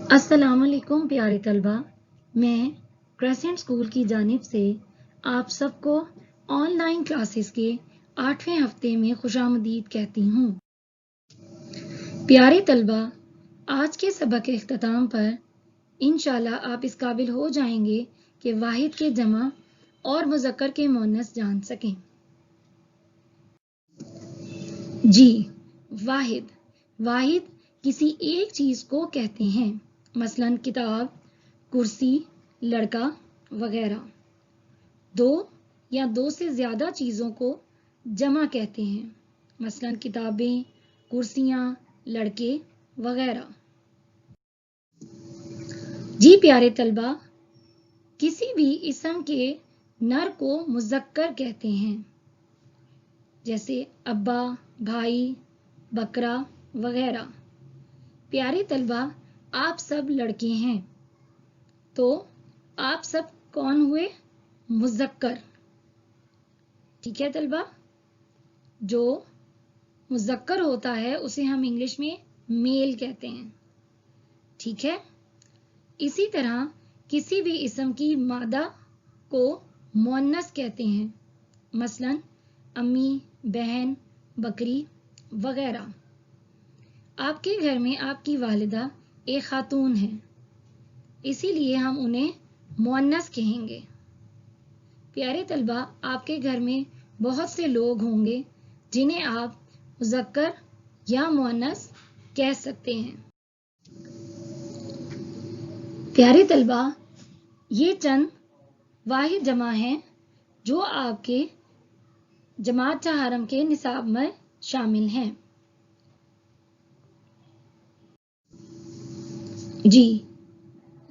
अस्सलाम वालेकुम प्यारे तलबा, मैं क्रेसेंट स्कूल की जानिब से आप सबको ऑनलाइन क्लासेस के 8वें हफ्ते में खुशामदीद कहती हूँ। प्यारे तलबा, आज के सबक के इख्तिताम पर इंशाल्लाह आप इस काबिल हो जाएंगे कि वाहिद के जमा और मुज़क्कर के मुअन्नस जान सकें। जी, वाहिद किसी एक चीज़ को कहते हैं, मसलन किताब, कुर्सी, लड़का वगैरह। दो या दो से ज़्यादा चीज़ों को जमा कहते हैं, मसलन किताबें, कुर्सियाँ, लड़के वगैरह। जी प्यारे तलबा, किसी भी इस्म के नर को मुज़क्कर कहते हैं, जैसे अब्बा, भाई, बकरा वगैरह। प्यारे तलबा, आप सब लड़के हैं, तो आप सब कौन हुए? मुज़क्कर। ठीक है तलबा, जो मुज़क्कर होता है उसे हम इंग्लिश में मेल कहते हैं। ठीक है, इसी तरह किसी भी इस्म की मादा को मुअन्नस कहते हैं, मसलन अम्मी, बहन, बकरी वगैरह। आपके घर में आपकी वालिदा एक खातून है, इसीलिए हम उन्हें मुअन्नस कहेंगे। प्यारे तलबा, आपके घर में बहुत से लोग होंगे जिन्हें आप मुज़क्कर या मुअन्नस कह सकते हैं। प्यारे तलबा, ये चंद वाहिद जमा हैं जो आपके जमात चहारम के निसाब में शामिल हैं। जी,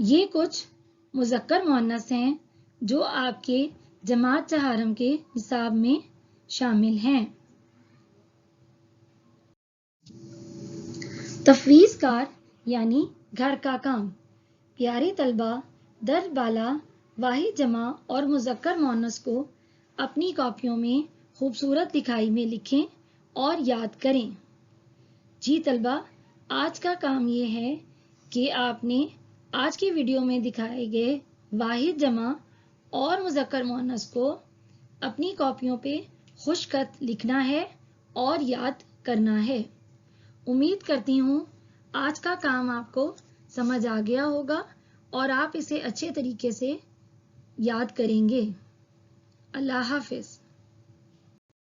ये कुछ मुज़क्कर मुअन्नस हैं जो आपके जमात चहारम के निसाब में शामिल हैं। तफवीज़कार यानी घर का काम। प्यारे तलबा, दर बाला वाहिद जमा और मुज़क्कर मुअन्नस को अपनी कॉपियों में खूबसूरत लिखाई में लिखें और याद करें। जी तलबा, आज का काम ये है कि आपने आज की वीडियो में दिखाए गए वाहिद जमा और मुज़क्कर मुअन्नस को अपनी कॉपियों पे खुशखत लिखना है और याद करना है। उम्मीद करती हूँ आज का काम आपको समझ आ गया होगा और आप इसे अच्छे तरीके से याद करेंगे। अल्लाह हाफ़िज़।